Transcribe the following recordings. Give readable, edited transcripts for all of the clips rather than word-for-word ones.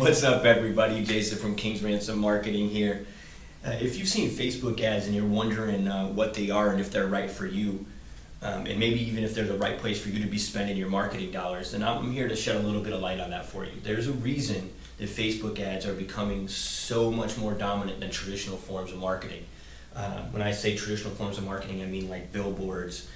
What's up, everybody? Jason from King's Ransom Marketing here. If you've seen Facebook ads and you're wondering what they are and if they're right for you, and maybe even if they're the right place for you to be spending your marketing dollars, then I'm here to shed a little bit of light on that for you. There's a reason that Facebook ads are becoming so much more dominant than traditional forms of marketing. When I say traditional forms of marketing, I mean like billboards,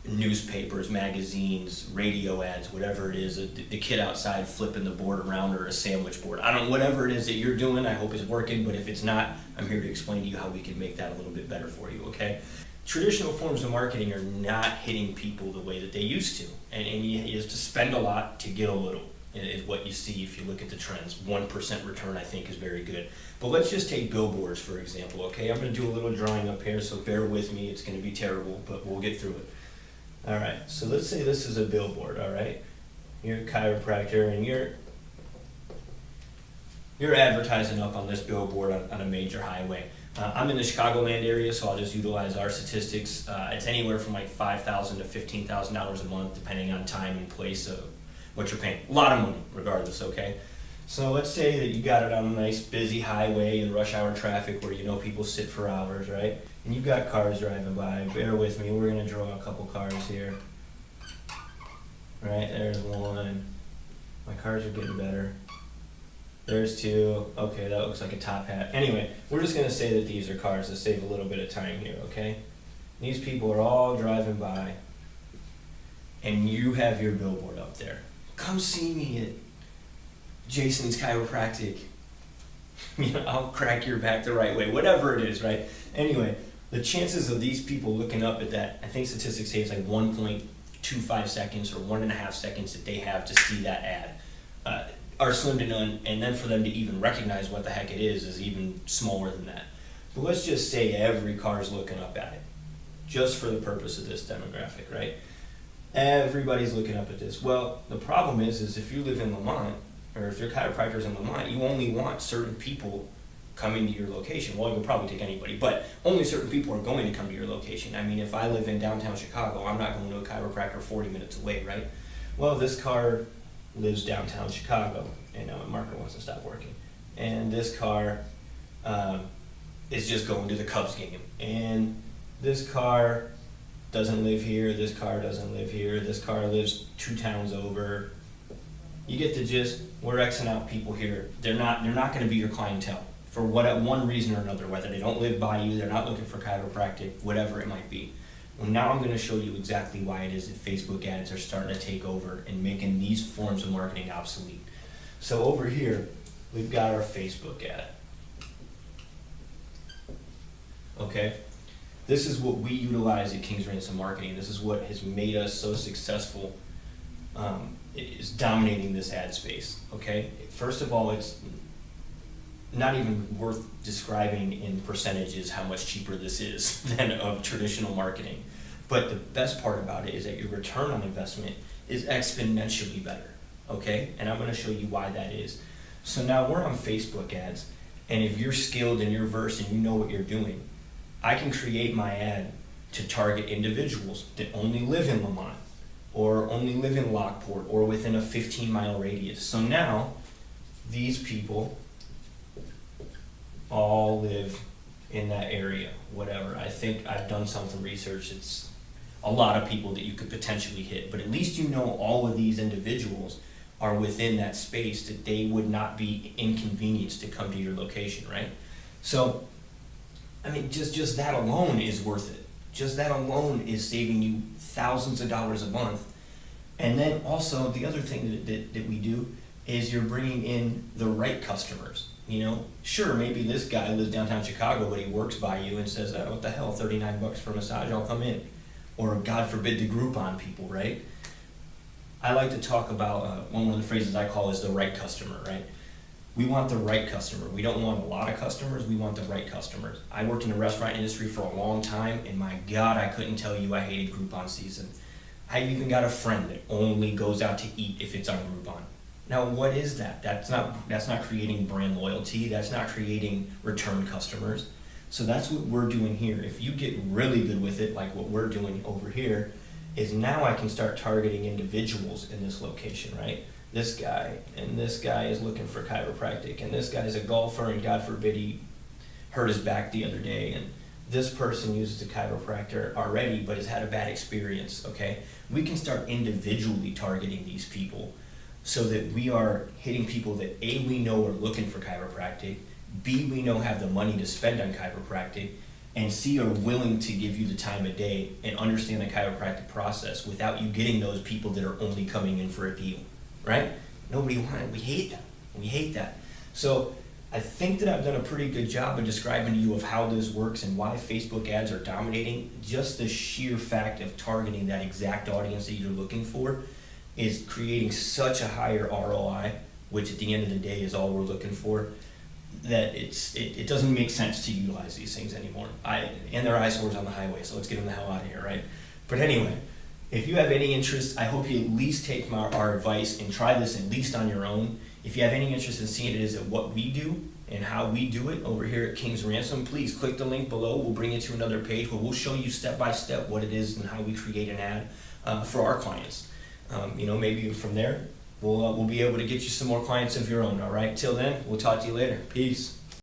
newspapers, magazines, radio ads, whatever it is, the kid outside flipping the board around, or a sandwich board. I don't know, whatever it is that you're doing, I hope it's working, but if it's not, I'm here to explain to you how we can make that a little bit better for you, okay? Traditional forms of marketing are not hitting people the way that they used to, and you have to spend a lot to get a little, is what you see if you look at the trends. 1% return, I think, is very good. But let's just take billboards, for example, okay? I'm gonna do a little drawing up here, so bear with me, it's gonna be terrible, but we'll get through it. All right, so let's say this is a billboard, all right? You're a chiropractor and you're advertising up on this billboard on a major highway. I'm in the Chicagoland area, so I'll just utilize our statistics. It's anywhere from like $5,000 to $15,000 a month, depending on time and place of what you're paying. A lot of money, regardless, okay? So let's say that you got it on a nice busy highway in rush hour traffic where you know people sit for hours, right? And you've got cars driving by. Bear with me, we're gonna draw a couple cars here. Right, there's one. My cars are getting better. There's two. Okay, that looks like a top hat. Anyway, we're just gonna say that these are cars to save a little bit of time here, okay? These people are all driving by, and you have your billboard up there. Come see me at Jason's Chiropractic. You know, I'll crack your back the right way, whatever it is, right? Anyway, the chances of these people looking up at that, I think statistics say it's like 1.25 seconds or 1.5 seconds that they have to see that ad, are slim to none, and then for them to even recognize what the heck it is even smaller than that. But let's just say every car is looking up at it, just for the purpose of this demographic, right? Everybody's looking up at this. Well, the problem is if you live in Lamont, or if your chiropractor's in Lamont, you only want certain people coming to your location. Well, you'll probably take anybody, but only certain people are going to come to your location. I mean, if I live in downtown Chicago, I'm not going to a chiropractor 40 minutes away, right? Well, this car lives downtown Chicago, and my marker wants to stop working. And this car is just going to the Cubs game. And this car doesn't live here, this car doesn't live here, this car lives 2 towns over. You get the gist. We're Xing out people here. They're not going to be your clientele for one reason or another, whether they don't live by you, they're not looking for chiropractic, whatever it might be. Well, now I'm going to show you exactly why it is that Facebook ads are starting to take over and making these forms of marketing obsolete. So over here, we've got our Facebook ad. Okay? This is what we utilize at King's Ransom Marketing. This is what has made us so successful, is dominating this ad space, okay? First of all, it's not even worth describing in percentages how much cheaper this is than of traditional marketing. But the best part about it is that your return on investment is exponentially better, okay? And I'm gonna show you why that is. So now we're on Facebook ads, and if you're skilled and you're versed and you know what you're doing, I can create my ad to target individuals that only live in Lamont, or only live in Lockport, or within a 15-mile radius. So now, these people all live in that area, whatever. I think I've done some research. It's a lot of people that you could potentially hit, but at least you know all of these individuals are within that space, that they would not be inconvenienced to come to your location, right? So, I mean, just that alone is worth it. Just that alone is saving you thousands of dollars a month. And then also the other thing that we do is you're bringing in the right customers. You know, sure, maybe this guy lives downtown Chicago, but he works by you and says, oh, what the hell, 39 bucks for a massage, I'll come in. Or God forbid, the Groupon people, right? I like to talk about, one of the phrases I call is the right customer, right? We want the right customer. We don't want a lot of customers, we want the right customers. I worked in the restaurant industry for a long time, and my God, I couldn't tell you I hated Groupon season. I even got a friend that only goes out to eat if it's on Groupon. Now, what is that? That's not creating brand loyalty. That's not creating return customers. So that's what we're doing here. If you get really good with it, like what we're doing over here, is now I can start targeting individuals in this location, right? this guy, and this guy is looking for chiropractic, and this guy's a golfer, and God forbid he hurt his back the other day, and this person uses a chiropractor already but has had a bad experience, okay? We can start individually targeting these people so that we are hitting people that A, we know are looking for chiropractic, B, we know have the money to spend on chiropractic, and C, are willing to give you the time of day and understand the chiropractic process without you getting those people that are only coming in for a deal, right? Nobody wants it. We hate that. We hate that. So I think that I've done a pretty good job of describing to you of how this works and why Facebook ads are dominating. Just the sheer fact of targeting that exact audience that you're looking for is creating such a higher ROI, which at the end of the day is all we're looking for, that it doesn't make sense to utilize these things anymore. And there are eyesores on the highway, so let's get them the hell out of here, right? But anyway, if you have any interest, I hope you at least take our advice and try this at least on your own. If you have any interest in seeing it is at what we do and how we do it over here at King's Ransom, please click the link below. We'll bring you to another page where we'll show you step by step what it is and how we create an ad for our clients. Maybe from there, we'll be able to get you some more clients of your own, all right? Till then, we'll talk to you later. Peace.